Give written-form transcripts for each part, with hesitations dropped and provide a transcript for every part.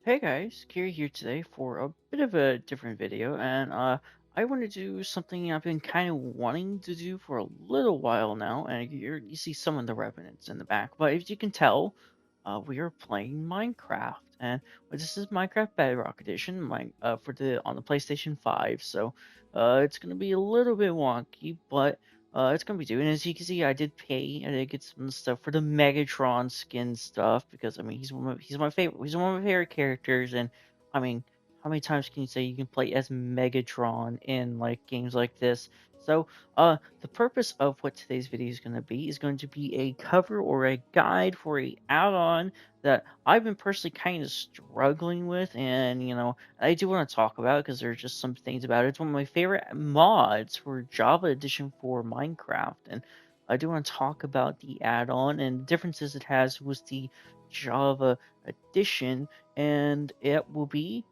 Hey guys, Kiri here today for a bit of a different video, and I want to do something I've been kind of wanting to do for a little while now, and you see some of the remnants in the back, but as you can tell, we are playing Minecraft, and this is Minecraft Bedrock Edition, for the on the PlayStation 5, so it's gonna be a little bit wonky, but it's gonna be doing. As you can see, I did get some stuff for the Megatron skin stuff because I mean he's one of my favorite characters, and I mean how many times can you say you can play as Megatron in like games like this? So the purpose of what today's video is going to be a cover or a guide for a add-on that I've been personally kind of struggling with, and I do want to talk about it because there's just some things about it. It's one of my favorite mods for Java Edition for Minecraft, and I do want to talk about the add-on and the differences it has with the Java Edition, and it will be,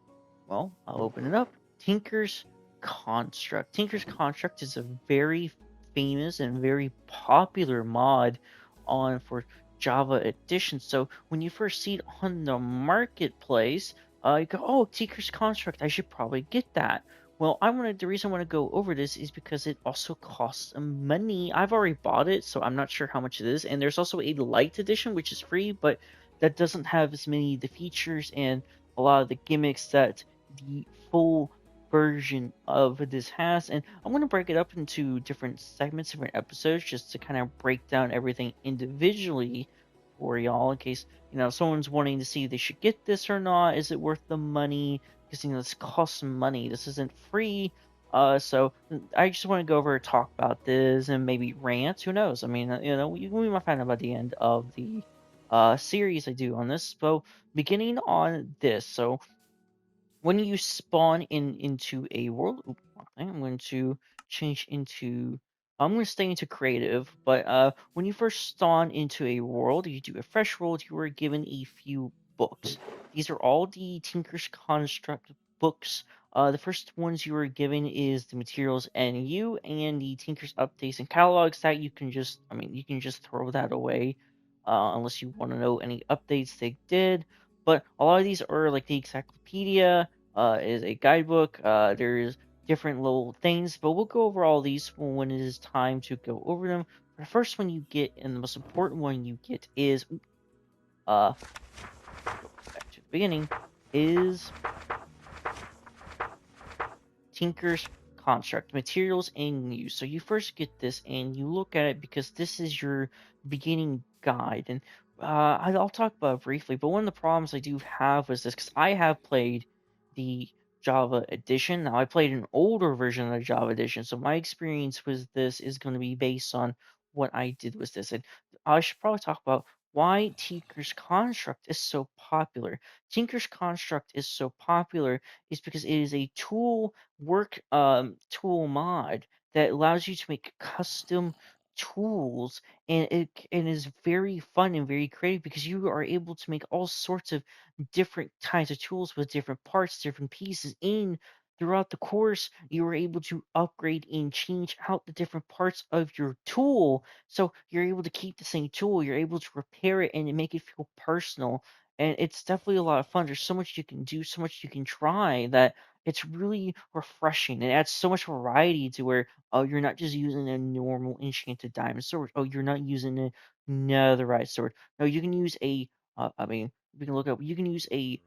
well, I'll open it up. Tinker's Construct. Tinker's Construct is a very famous and very popular mod on for Java Edition. So when you first see it on the marketplace, you go, "Oh, Tinker's Construct. I should probably get that." Well, the reason I want to go over this is because it also costs money. I've already bought it, so I'm not sure how much it is. And there's also a light edition, which is free, but that doesn't have as many the features and a lot of the gimmicks that the full version of this has. And I'm going to break it up into different segments, different episodes, just to kind of break down everything individually for y'all in case someone's wanting to see if they should get this or not. Is it worth the money? Because this costs money. This isn't free. So I just want to go over and talk about this and maybe rant. Who knows? I mean, we might find out by the end of the series I do on this. So beginning on this, so when you spawn into a world, I'm going to change into. I'm going to stay into creative, but when you first spawn into a world, you do a fresh world. You are given a few books. These are all the Tinker's Construct books. The first ones you are given is the materials NU and the Tinker's updates and catalogs. That you can just, I mean, you can just throw that away, unless you want to know any updates they did. But a lot of these are like the encyclopedia, is a guidebook. There's different little things, but we'll go over all these when it is time to go over them. The first one you get, and the most important one you get, is back to the beginning, is Tinker's Construct, materials and use. So you first get this and you look at it because this is your beginning guide. And I'll talk about it briefly, but one of the problems I do have was this because I have played the Java edition. Now I played an older version of the Java edition, so my experience with this is going to be based on what I did with this. And I should probably talk about why Tinker's Construct is so popular. Tinker's Construct is so popular is because it is a tool mod that allows you to make custom tools, and it is very fun and very creative because you are able to make all sorts of different kinds of tools with different parts, different pieces in throughout the course. You are able to upgrade and change out the different parts of your tool, so you're able to keep the same tool, you're able to repair it and make it feel personal. And it's definitely a lot of fun. There's so much you can do, so much you can try, that it's really refreshing. It adds so much variety to where, oh, you're not just using a normal enchanted diamond sword. Oh, you're not using a netherite sword. No, you can use a. I mean, we can look up. You can use a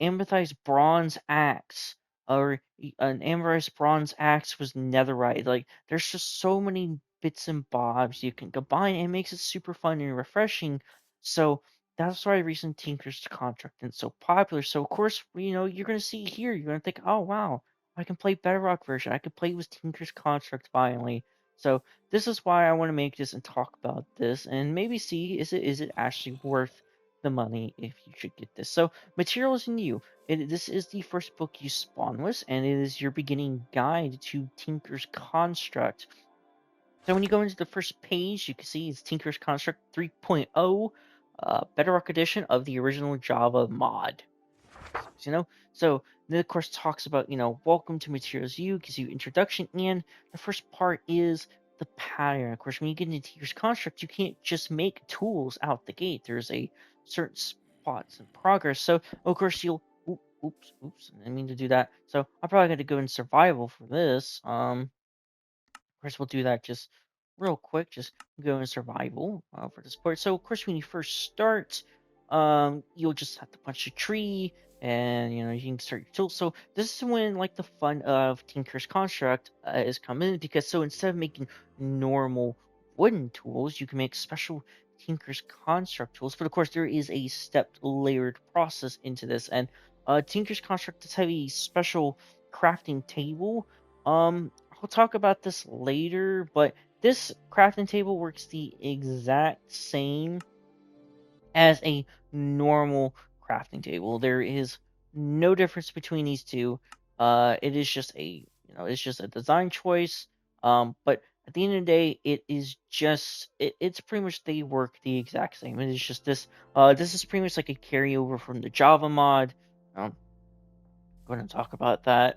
amethyst bronze axe, or an amethyst bronze axe with netherite. Like, there's just so many bits and bobs you can combine, and it makes it super fun and refreshing. So that's why recent Tinker's Contract is so popular. So of course, you're gonna see here, you're gonna think, oh wow, I can play Bedrock version. I can play with Tinker's Construct finally. So this is why I want to make this and talk about this, and maybe see, is it actually worth the money if you should get this. So materials and you. This is the first book you spawn with, and it is your beginning guide to Tinker's Construct. So when you go into the first page, you can see it's Tinker's Construct 3.0, Bedrock edition of the original Java mod. So then of course talks about, welcome to Materials U, gives you introduction, and the first part is the pattern. Of course, when you get into Tinker's Construct, you can't just make tools out the gate. There's a certain plots in progress. So of course you'll oops, I didn't mean to do that. So I probably got to go in survival for this. Of course, we'll do that just real quick. Just go in survival for the sport. So, of course, when you first start, you'll just have to punch a tree, and you can start your tools. So this is when like the fun of Tinker's Construct is coming in, because so instead of making normal wooden tools, you can make special Tinker's Construct tools. But of course, there is a stepped layered process into this, and Tinker's Construct does have a special crafting table. I'll talk about this later, but this crafting table works the exact same as a normal crafting table. There is no difference between these two. It is just it's just a design choice. But at the end of the day, it is just it's pretty much they work the exact same. It is just this. This is pretty much like a carryover from the Java mod. Going to talk about that.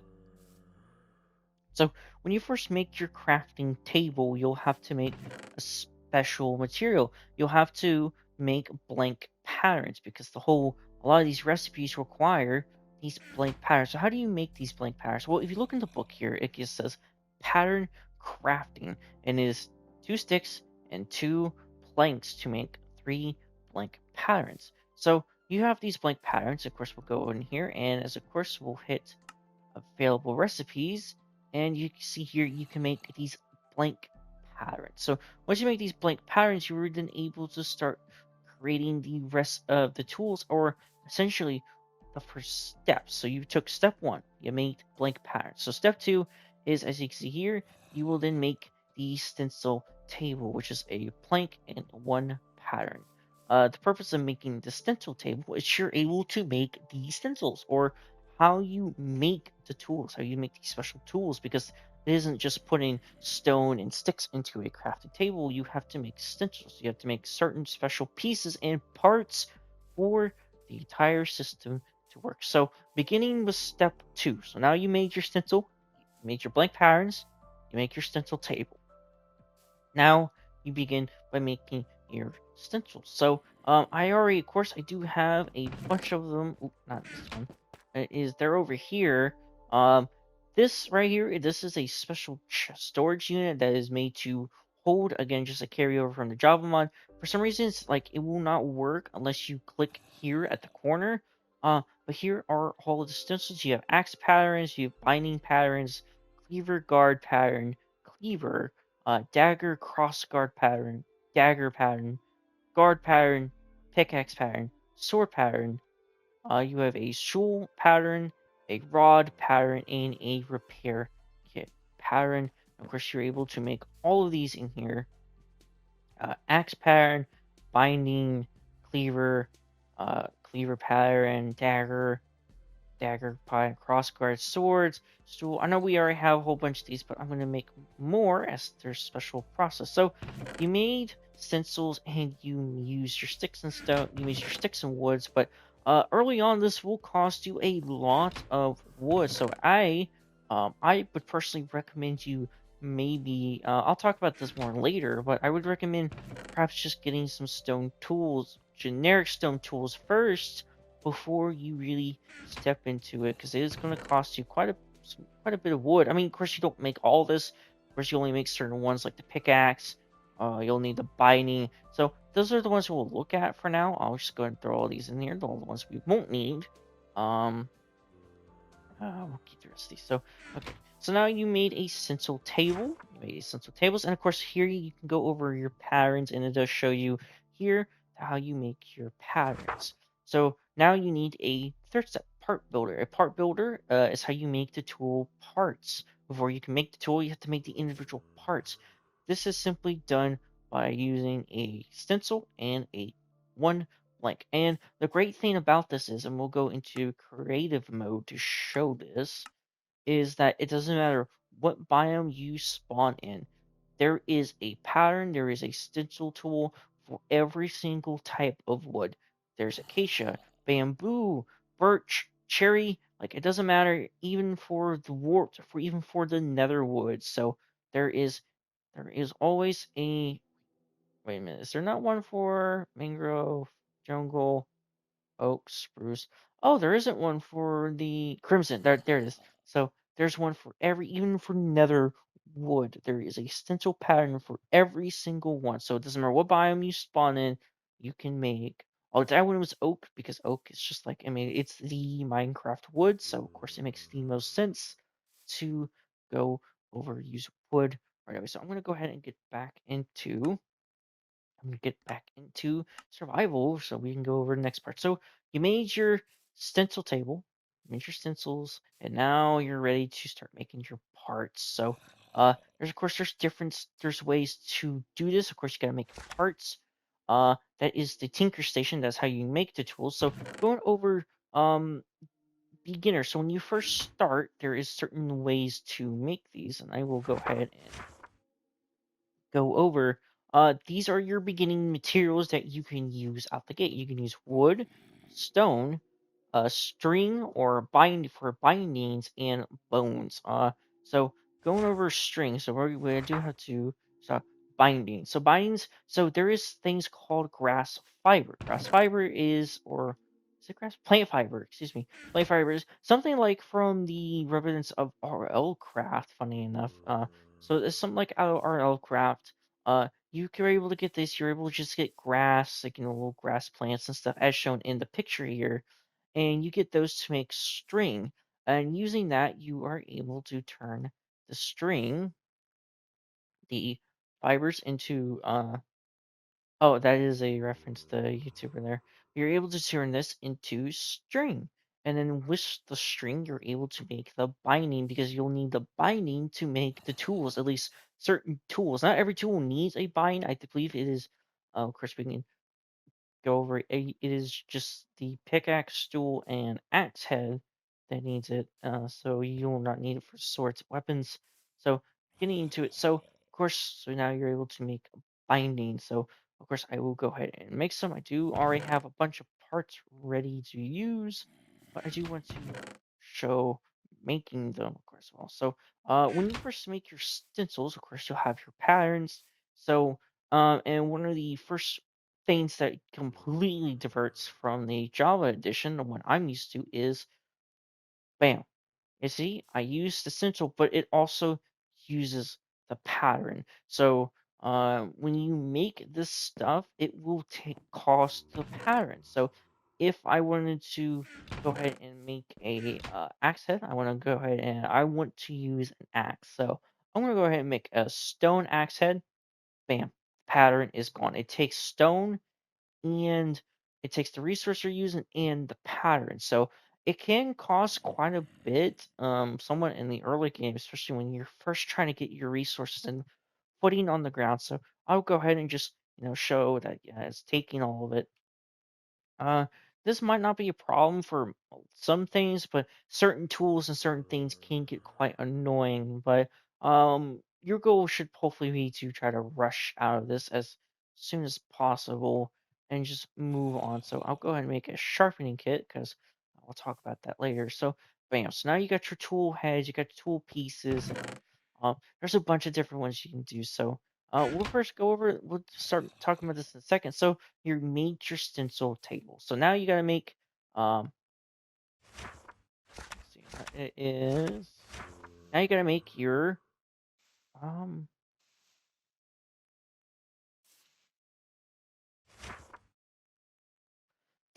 So when you first make your crafting table, you'll have to make a special material. You'll have to make blank patterns, because a lot of these recipes require these blank patterns. So how do you make these blank patterns? Well, if you look in the book here, it just says pattern crafting, and it is 2 sticks and 2 planks to make 3 blank patterns. So you have these blank patterns. Of course, we'll go in here, and as of course we'll hit available recipes, and you can see here you can make these blank patterns. So once you make these blank patterns, you're then able to start creating the rest of the tools, or essentially the first step. So you took step 1, you made blank patterns. So step 2 is, as you can see here, you will then make the stencil table, which is a plank and 1 pattern. The purpose of making the stencil table is you're able to make the stencils, or how you make the tools, how you make these special tools, because it isn't just putting stone and sticks into a crafted table. You have to make stencils. You have to make certain special pieces and parts for the entire system to work. So beginning with step 2. So now you made your stencil, you made your blank patterns, you make your stencil table. Now you begin by making your stencils. So I already, of course, I do have a bunch of them. Oop, not this one. They're over here. Um, this right here, this is a special storage unit that is made to hold, again, just a carryover from the Java mod. For some reasons, like it will not work unless you click here at the corner. But here are all of the stencils. You have axe patterns, you have binding patterns, cleaver guard pattern, cleaver, dagger cross guard pattern, dagger pattern, guard pattern, pickaxe pattern, sword pattern. You have a shovel pattern, a rod pattern, and a repair kit pattern. Of course, you're able to make all of these in here. Axe pattern, binding, cleaver, cleaver pattern, dagger, pattern, crossguard, swords, stool. I know we already have a whole bunch of these, but I'm going to make more as their special process. So you made stencils and you use your sticks and stone. You use your sticks and woods, but early on this will cost you a lot of wood. So I would personally recommend you maybe I'll talk about this more later, but I would recommend perhaps just getting some stone tools, generic stone tools first, before you really step into it, because it is going to cost you quite a bit of wood. I mean, of course, you don't make all this. Of course, you only make certain ones like the pickaxe. You'll need the binding. So those are the ones we'll look at for now. I'll just go ahead and throw all these in here. The only ones we won't need. Um, we'll keep the rest of these. So, okay. So now you made a stencil table. You made a stencil tables, and of course here you can go over your patterns, and it does show you here how you make your patterns. So now you need a third step, part builder. A part builder is how you make the tool parts. Before you can make the tool, you have to make the individual parts. This is simply done by using a stencil and a 1 blank. And the great thing about this is, and we'll go into creative mode to show this, is that it doesn't matter what biome you spawn in. There is a pattern, there is a stencil tool for every single type of wood. There's acacia, bamboo, birch, cherry, like it doesn't matter, even for the warped, for even for the nether woods. So there is always a, wait a minute, is there not one for mangrove, jungle? oak, spruce. Oh, there isn't one for the crimson. There it is. So there's one for even for nether wood. There is a stencil pattern for every single one. So it doesn't matter what biome you spawn in, you can make. Oh, that one was oak because oak is just like, I mean, it's the Minecraft wood, so of course it makes the most sense to go over use wood right away. So I'm gonna get back into survival so we can go over the next part. So you made your stencil table, you made your stencils, and now you're ready to start making your parts. So there's of course there's ways to do this. Of course you gotta make parts. That is the tinker station. That's how you make the tools. So going over beginner. So when you first start, there is certain ways to make these, and I will go ahead and go over. These are your beginning materials that you can use out the gate. You can use wood, stone, string, or bind for bindings and bones. So going over string. So we do have to stop binding. So bindings. So there is things called grass fiber. Grass fiber or is it grass plant fiber? Excuse me. Plant fiber is something like from the residents of RL Craft. Funny enough. So it's something like out of RL Craft. You're able to get this. You're able to just get grass, like little grass plants and stuff, as shown in the picture here, and you get those to make string. And using that, you are able to turn the string, the fibers into oh, that is a reference to YouTuber there. You're able to turn this into string. And then with the string, you're able to make the binding because you'll need the binding to make the tools, at least certain tools. Not every tool needs a bind. I believe it is, of course, we can go over it. It is just the pickaxe, stool, and axe head that needs it. So you will not need it for swords, weapons. So getting into it. So of course, so now you're able to make a binding. So of course, I will go ahead and make some. I do already have a bunch of parts ready to use, but I do want to show making them, of course. Also, when you first make your stencils, of course, you'll have your patterns. So, and one of the first things that completely diverts from the Java edition, the one I'm used to, is bam. You see, I use the stencil, but it also uses the pattern. So when you make this stuff, it will take cost the pattern. So if I wanted to go ahead and make a axe head, I want to use an axe. So I'm gonna go ahead and make a stone axe head. Bam, pattern is gone. It takes stone and it takes the resource you're using and the pattern. So it can cost quite a bit, somewhat in the early game, especially when you're first trying to get your resources and putting on the ground. So I'll go ahead and just show that yeah, it's taking all of it. Uh, this might not be a problem for some things, but certain tools and certain things can get quite annoying. But your goal should hopefully be to try to rush out of this as soon as possible and just move on. So I'll go ahead and make a sharpening kit because I'll talk about that later. So bam. So now you got your tool heads, you got your tool pieces, and there's a bunch of different ones you can do. So we'll first go over. We'll start talking about this in a second. So you made your stencil table. So now you got to make. Let's see, it is. Now you got to make your um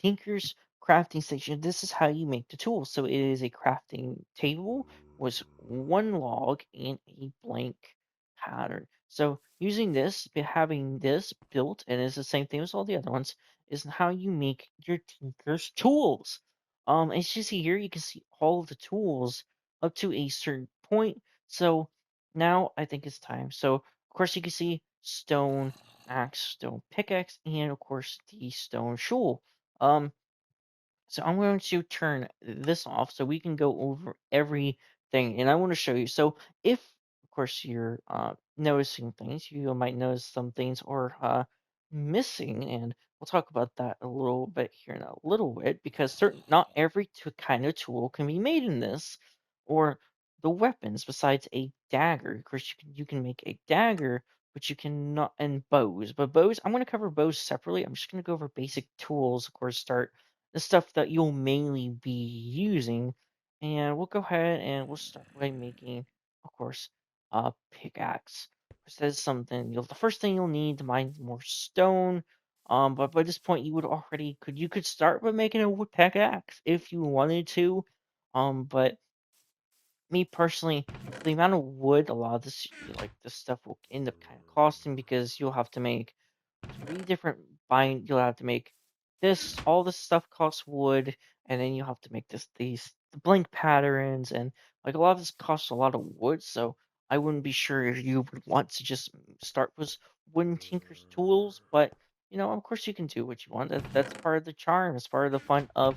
Tinker's crafting station. This is how you make the tools. So it is a crafting table with one log and a blank pattern. So using this, having this built, and it's the same thing as all the other ones, is how you make your Tinker's tools. As you see here, you can see all of the tools up to a certain point. So now I think it's time. So of course you can see stone axe, stone pickaxe, and of course the stone shovel. Um, so I'm going to turn this off so we can go over everything, and I want to show you. So if, of course, you're noticing things, you might notice some things are missing, and we'll talk about that a little bit here in a little bit because not every kind of tool can be made in this, or the weapons besides a dagger. Of course, you can make a dagger, but you cannot, and bows. But bows, I'm going to cover bows separately. I'm just going to go over basic tools. Of course, start the stuff that you'll mainly be using. And we'll go ahead and we'll start by making, of course, a pickaxe. Which is something the first thing you'll need to mine more stone. But by this point, you could start by making a wood pickaxe if you wanted to. But me personally, for the amount of wood, a lot of this stuff will end up kind of costing because you'll have to make three different you'll have to make all this stuff costs wood, and then you have to make the blank patterns, and like a lot of this costs a lot of wood, so I wouldn't be sure if you would want to just start with wooden tinker's tools, but of course you can do what you want. That's part of the charm, it's part of the fun of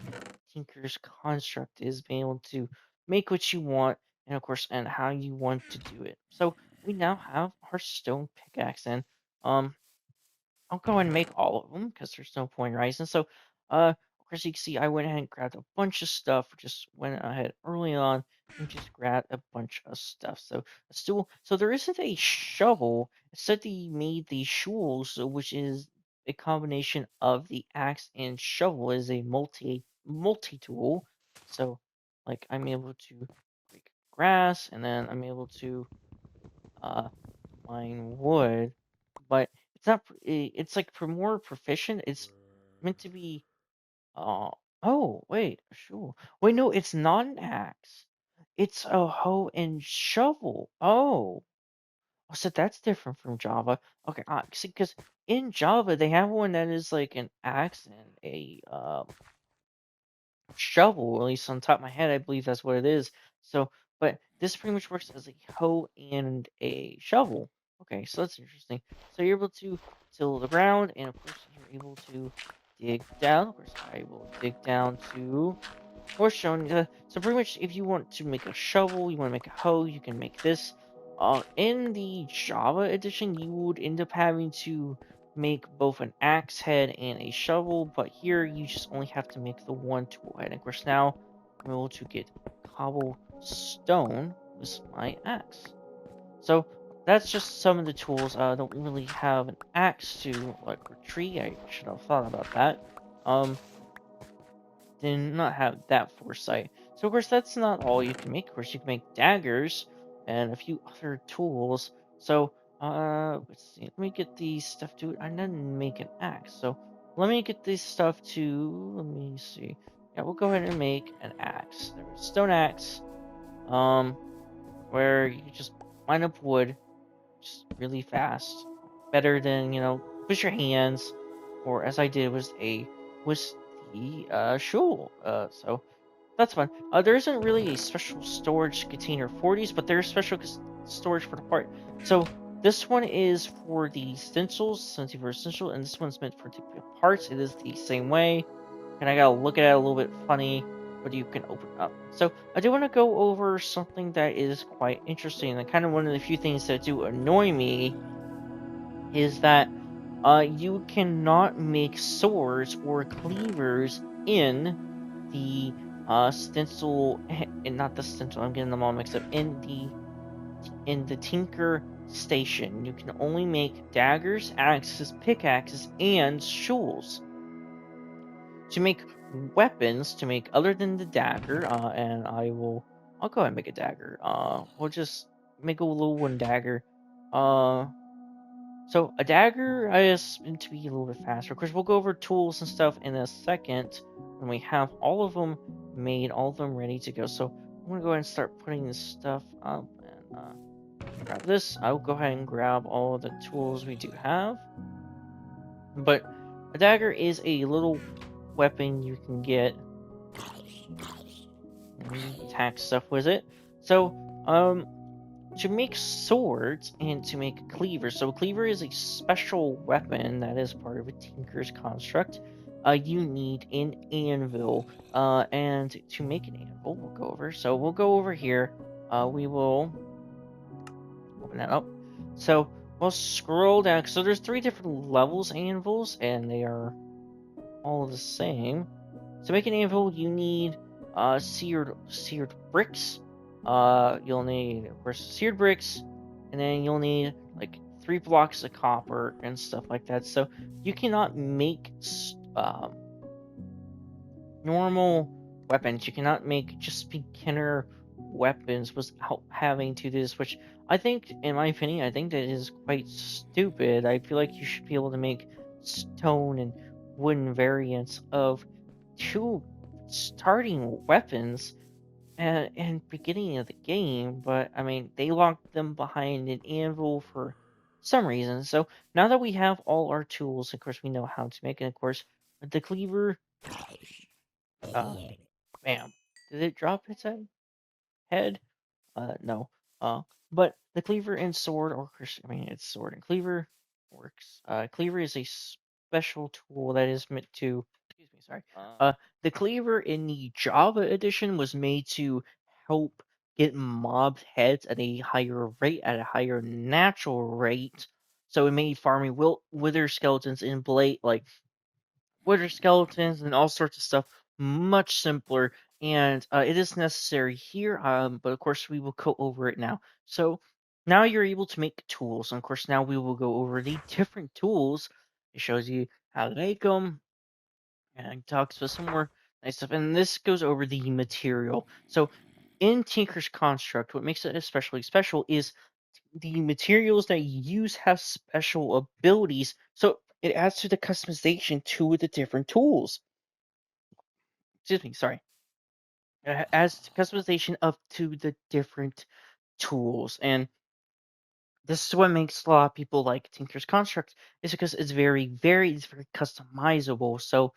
tinker's construct is being able to make what you want, and of course and how you want to do it. So we now have our stone pickaxe, and I'll go and make all of them because there's no point in rising. So, of course, you can see I went ahead and grabbed a bunch of stuff. Just went ahead early on and just grabbed a bunch of stuff. So, a stool. So there isn't a shovel. Instead, they made the shawls, which is a combination of the axe and shovel, is a multi tool. So, like I'm able to break grass, and then I'm able to uh mine wood, but it's not. It's like for more proficient. It's meant to be. Uh oh, wait, sure. Wait, no, it's not an axe. It's a hoe and shovel. So that's different from Java. Okay, see, because in Java they have one that is like an axe and a shovel, at least on top of my head, I believe that's what it is. So, but this pretty much works as a hoe and a shovel. Okay, so that's interesting. So you're able to till the ground, and of course you're able to dig down. Of course, I will dig down to or shown. So pretty much, if you want to make a shovel, you want to make a hoe, you can make this. In the Java edition, you would end up having to make both an axe head and a shovel, but here you just only have to make the one tool head. And of course, now I'm able to get cobblestone with my axe. So that's just some of the tools. I don't really have an axe to like retreat. I should have thought about that. Did not have that foresight. So of course that's not all you can make. Of course you can make daggers and a few other tools. So let's see. Let me get these stuff to. I didn't make an axe. So let me get this stuff to. Let me see. Yeah, we'll go ahead and make an axe. There's a stone axe. Um, where you just mine up wood just really fast. Better than push your hands, or as I did was the shovel. So that's fun. There isn't really a special storage container for these, but there's special storage for the part. So this one is for the stencils, 74 essential, and this one's meant for typical parts. It is the same way, and I gotta look at it a little bit funny, but you can open it up. So I do want to go over something that is quite interesting, and kind of one of the few things that do annoy me is that you cannot make swords or cleavers in the stencil, and not the stencil. I'm getting them all mixed up. In the Tinker Station, you can only make daggers, axes, pickaxes, and shawls. To make weapons, to make other than the dagger, and I'll go ahead and make a dagger. We'll just make a little one dagger. So a dagger is meant to be a little bit faster. Of course, we'll go over tools and stuff in a second when we have all of them made, all of them ready to go. So I'm gonna go ahead and start putting this stuff up and grab this. I'll go ahead and grab all the tools we do have. But a dagger is a little weapon you can get and attack stuff with it. So to make swords and to make cleavers. So a cleaver is a special weapon that is part of a tinker's construct. You need an anvil. And to make an anvil, we'll go over. So we'll go over here. We will open that up. So we'll scroll down. So there's 3 different levels anvils, and they are all the same. To make an anvil, you need seared bricks. You'll need, of course, seared bricks, and then you'll need like 3 blocks of copper and stuff like that. So you cannot make normal weapons. You cannot make just beginner weapons without having to do this, which I think, in my opinion, I think that is quite stupid. I feel like you should be able to make stone and wooden variants of two starting weapons and beginning of the game, but I mean, they locked them behind an anvil for some reason. So now that we have all our tools, of course, we know how to make it. Of course, the cleaver, uh, bam, did it drop its head? No. Uh, but the cleaver and sword, or I mean, it's sword and cleaver works. Cleaver is a special tool that is meant to. Excuse me, sorry. The cleaver in the Java edition was made to help get mob heads at a higher rate, at a higher natural rate. So it made farming wither skeletons in Blade like wither skeletons and all sorts of stuff much simpler, and it is necessary here, but of course we will go over it now. So now you're able to make tools, and of course now we will go over the different tools. It shows you how to make them and talks about some more nice stuff, and this goes over the material. So in Tinker's construct, what makes it especially special is the materials that you use have special abilities, so it adds to the customization to the different tools. Excuse me, sorry. It adds to customization up to the different tools, and this is what makes a lot of people like Tinker's construct, is because it's very customizable. So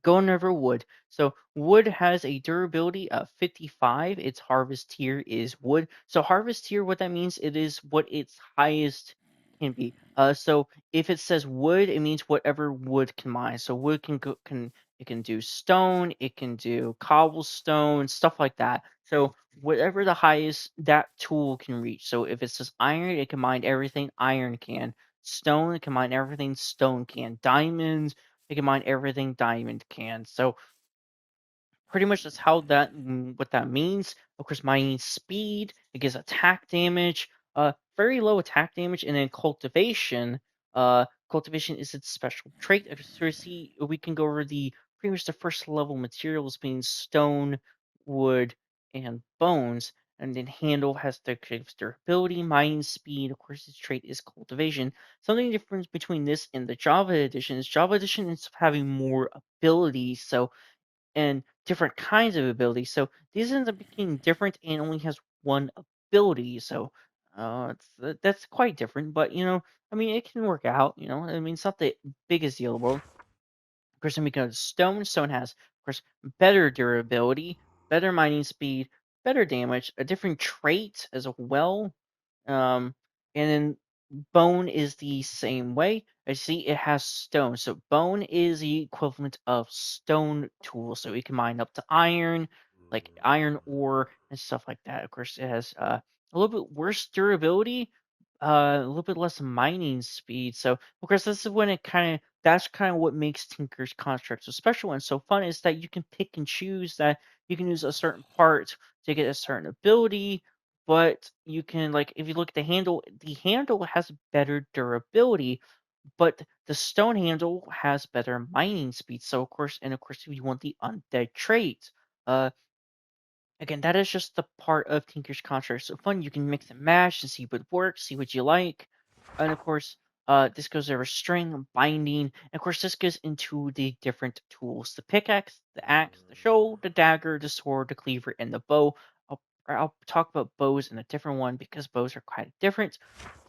going over wood. So wood has a durability of 55. Its harvest tier is wood. So harvest tier, what that means, it is what its highest can be. So if it says wood, it means whatever wood can mine. So wood can do stone, it can do cobblestone, stuff like that. So whatever the highest that tool can reach. So if it says iron, it can mine everything iron can. Stone, it can mine everything stone can. Diamonds, it can mine everything diamond can. So pretty much that's how what that means. Of course, mining speed, it gives attack damage, very low attack damage, and then cultivation. Cultivation is its special trait. So we see we can go over the pretty much the first level materials being stone, wood, and bones. And then handle has the durability, mining speed. Of course, its trait is cultivation. Something different between this and the Java edition is Java edition is having more abilities. So and different kinds of abilities. So these ends up being different and only has one ability. So that's quite different. But I mean, it can work out. I mean, it's not the biggest deal in the world. Of course, then we go to stone. Stone has, of course, better durability, better mining speed, better damage, a different trait as well. Um, and then bone is the same way. I see it has stone. So bone is the equivalent of stone tool. So we can mine up to iron, like iron ore and stuff like that. Of course, it has a little bit worse durability, a little bit less mining speed. So of course, this is when that's kind of what makes Tinker's construct so special and so fun, is that you can pick and choose that you can use a certain part to get a certain ability, but you can, like, if you look at the handle has better durability, but the stone handle has better mining speed. So of course, if you want the undead trait, uh, again, that is just the part of Tinker's Construct. So fun, you can mix and match and see what works, see what you like. And of course, this goes over string, binding, and of course, this goes into the different tools: the pickaxe, the axe, the shovel, the dagger, the sword, the cleaver, and the bow. I'll talk about bows in a different one because bows are quite different.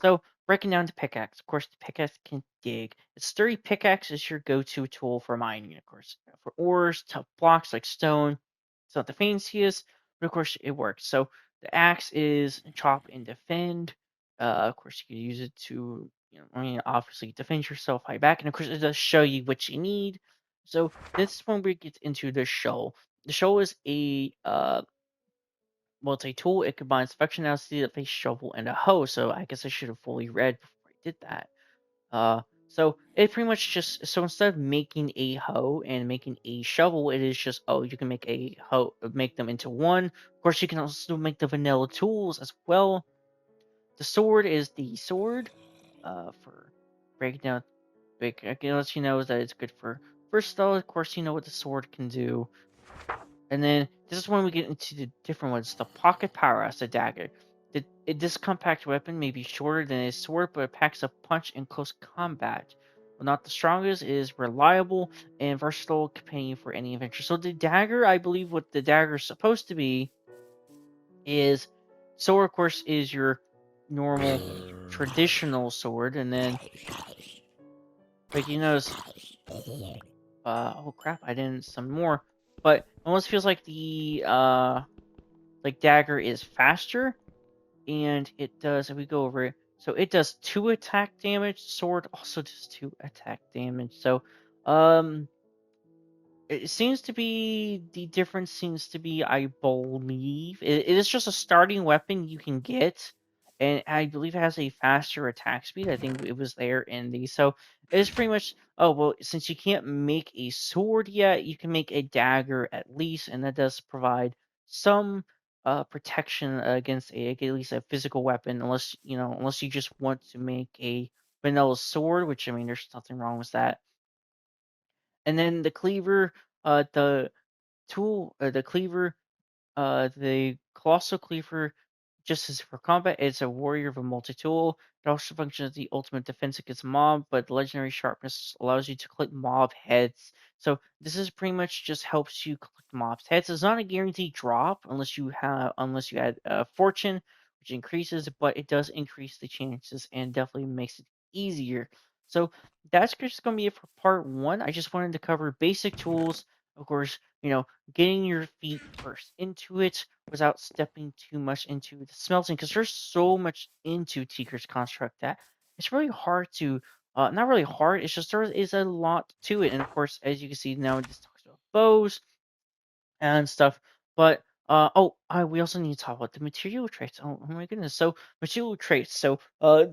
So, breaking down the pickaxe, of course, the pickaxe can dig. Its sturdy pickaxe is your go-to tool for mining, of course. For ores, tough blocks like stone, it's not the fanciest, but of course, it works. So, the axe is chop and defend. Of course, you can use it to, I mean, obviously defend yourself, fight back, and of course, it does show you what you need. So this is when we get into the shovel. The shovel is a multi-tool. It combines functionality of a shovel and a hoe. So I guess I should have fully read before I did that. So it pretty much just, so instead of making a hoe and making a shovel, it is just, oh, you can make a hoe, make them into one. Of course, you can also make the vanilla tools as well. The sword is the sword. For breaking down, I can let you know that it's good for versatile. Of course, you know what the sword can do. And then this is when we get into the different ones. The pocket powerhouse, the dagger. This compact weapon may be shorter than a sword, but it packs a punch in close combat. While not the strongest, it is reliable and versatile companion for any adventure. So the dagger, I believe, what the dagger is supposed to be is sword, of course, is your normal traditional sword, and then like you notice, oh crap, I didn't some more, but it almost feels like the like dagger is faster, and it does. If we go over it, so it does 2 attack damage. Sword also does 2 attack damage. So, um, it seems to be the difference seems to be, I believe, it is just a starting weapon you can get, and I believe it has a faster attack speed. I think it was there in the so it's pretty much. Oh well, since you can't make a sword yet, you can make a dagger at least, and that does provide some protection against at least a physical weapon, unless unless you just want to make a vanilla sword, which I mean, there's nothing wrong with that. And then the cleaver, the tool, the cleaver, the colossal cleaver, just as for combat, it's a warrior of a multi-tool. It also functions as the ultimate defense against mob, but legendary sharpness allows you to collect mob heads. So this is pretty much just helps you collect mobs heads. It's not a guaranteed drop unless you add fortune, which increases, but it does increase the chances and definitely makes it easier. So that's just gonna be it for part one. I just wanted to cover basic tools, of course, getting your feet first into it without stepping too much into the smelting, because there's so much into Tinker's construct that it's really hard to not really hard, it's just there is a lot to it. And of course, as you can see now, this talks about bows and stuff. But we also need to talk about the material traits. Oh my goodness. So material traits. So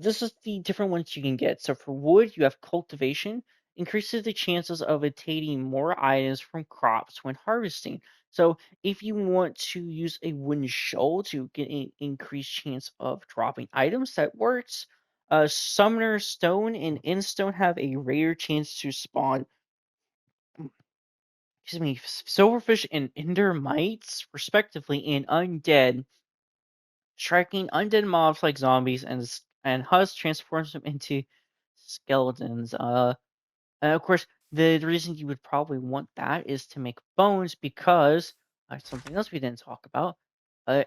this is the different ones you can get. So for wood, you have cultivation, increases the chances of obtaining more items from crops when harvesting. So if you want to use a wooden shovel to get an increased chance of dropping items, that works. Summoner stone and endstone have a rare chance to spawn, excuse me, silverfish and endermites, respectively, and undead, striking undead mobs like zombies, and Hus transforms them into skeletons. And of course, the reason you would probably want that is to make bones, because something else we didn't talk about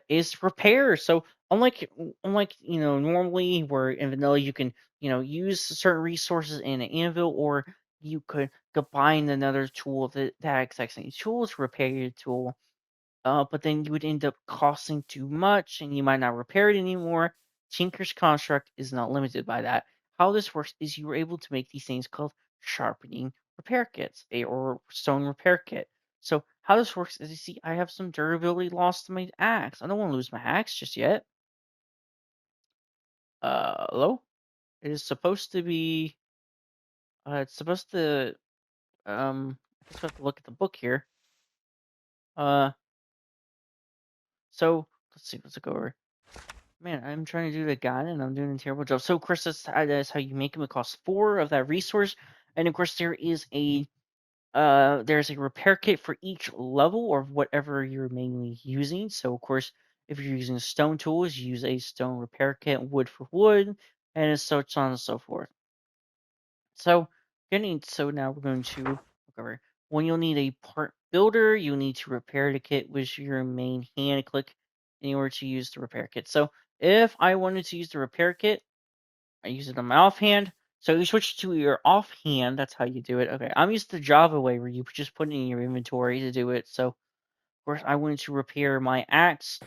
is repair. So unlike normally where in vanilla you can use certain resources in an anvil, or you could combine another tool that exact same tool to repair your tool, but then you would end up costing too much and you might not repair it anymore. Tinker's construct is not limited by that. How this works is you are able to make these things called sharpening repair kits, or stone repair kit. So how this works is, you see, I have some durability lost to my axe. I don't want to lose my axe just yet. Hello? It is supposed to be. It's supposed to. I just have to look at the book here. Uh, so let's see. Let's go over. Man, I'm trying to do the guide and I'm doing a terrible job. So, of course, that's how you make them. It costs 4 of that resource, and of course, there's a repair kit for each level or whatever you're mainly using. So, of course, if you're using stone tools, you use a stone repair kit, wood for wood, and so on and so forth. So, now we're going to look over. When you'll need a part builder, you'll need to repair the kit with your main hand click in order to use the repair kit. So if I wanted to use the repair kit, I use it on my offhand. So you switch to your offhand. That's how you do it. Okay, I'm used to the Java way where you just put it in your inventory to do it. So of course I wanted to repair my axe.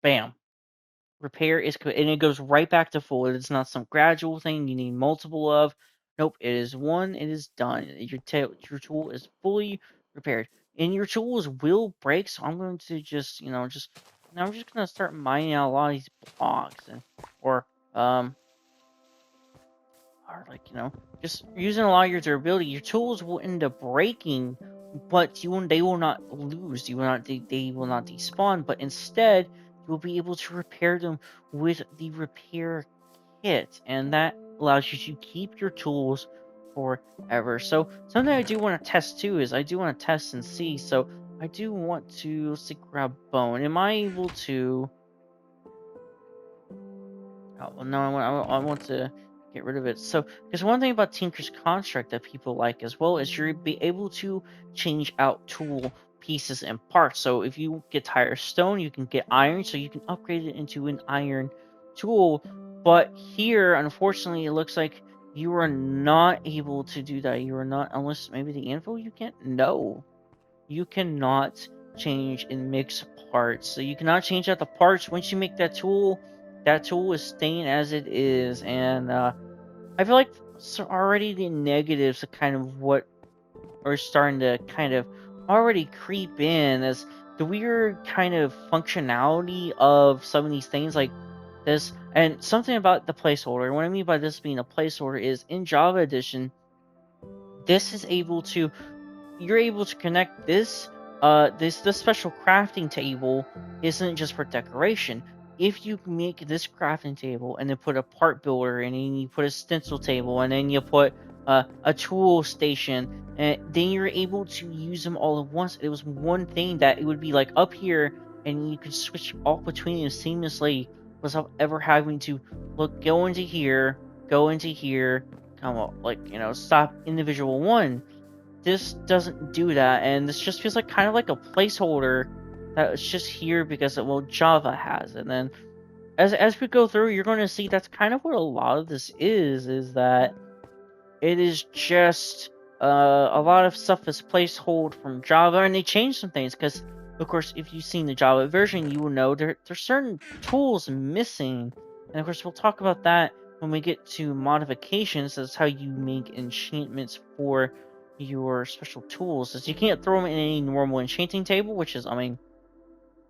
Bam. Repair is good, and it goes right back to full. It's not some gradual thing you need multiple of. Nope, it is one. It is done. Your tool is fully repaired, and your tools will break. So I'm going to just now I'm just gonna start mining out a lot of these blocks, and or um or just using a lot of your durability. Your tools will end up breaking, but they will not lose. They will not despawn, but instead you will be able to repair them with the repair kit, and that allows you to keep your tools forever. So something I do want to test too is I do want to test and see. So I do want to, let's see, grab bone. Am I able to? Oh, well, no, I want to get rid of it. So, because one thing about Tinker's Construct that people like as well is you'll be able to change out tool pieces and parts. So, if you get tired of stone, you can get iron, so you can upgrade it into an iron tool. But here, unfortunately, it looks like you are not able to do that. You are not, unless maybe the anvil you can't. No, you cannot change and mix parts. So you cannot change out the parts. Once you make that tool is staying as it is. And I feel like so already the negatives are kind of what are starting to kind of already creep in as the weird kind of functionality of some of these things like this. And something about the placeholder. What I mean by this being a placeholder is in Java Edition, this is able to you're able to connect this special crafting table isn't just for decoration. If you make this crafting table and then put a part builder and then you put a stencil table and then you put a tool station and then you're able to use them all at once. It was one thing that it would be like up here and you could switch off between them seamlessly without ever having to go into here, come up like stop individual one. This doesn't do that, and this just feels like kind of like a placeholder that's just here because well Java has. And then as we go through, you're going to see that's kind of what a lot of this is that it is just a lot of stuff is placeholder from Java, and they changed some things because, of course, if you've seen the Java version, you will know there's certain tools missing, and of course we'll talk about that when we get to modifications. That's how you make enchantments for your special tools. Is you can't throw them in any normal enchanting table, which is, I mean,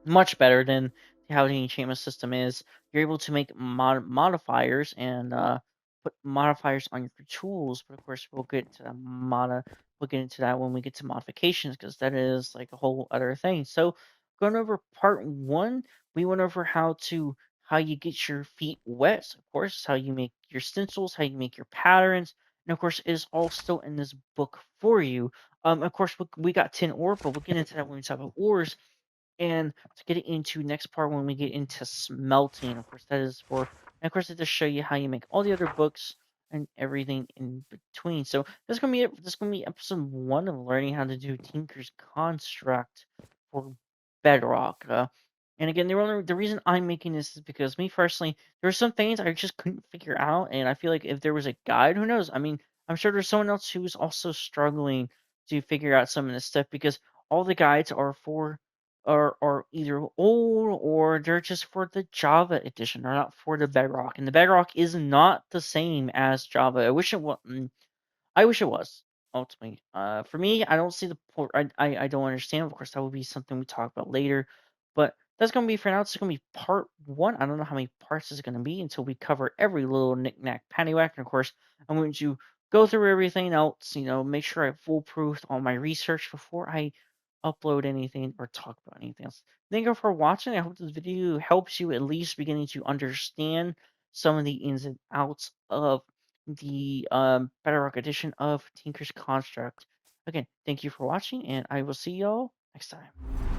much better than how the enchantment system is. You're able to make modifiers and put modifiers on your tools, but of course we'll get into that when we get to modifications because that is like a whole other thing. So going over part one, we went over how you get your feet wet, of course, how you make your stencils, how you make your patterns, and of course it is all still in this book for you. Of course we got 10 ore, but we'll get into that when we talk about ores. And to get into next part when we get into smelting, of course, that is for, and of course, it just show you how you make all the other books and everything in between. So this is gonna be it. This is gonna be episode one of learning how to do Tinker's Construct for Bedrock. And again, the reason I'm making this is because me personally, there are some things I just couldn't figure out, and I feel like if there was a guide, who knows? I mean, I'm sure there's someone else who's also struggling to figure out some of this stuff because all the guides are either old or they're just for the Java edition. They're not for the Bedrock, and the Bedrock is not the same as Java. I wish it was ultimately. For me, I don't see the port. I don't understand. Of course, that would be something we talk about later. But that's gonna be for now. It's gonna be part one. I don't know how many parts it's gonna be until we cover every little knick-knack paddywhack. And of course, I'm going to go through everything else. Make sure I foolproofed all my research before I upload anything or talk about anything else. Thank you for watching. I hope this video helps you at least beginning to understand some of the ins and outs of the Bedrock edition of Tinker's Construct. Again, thank you for watching, and I will see y'all next time.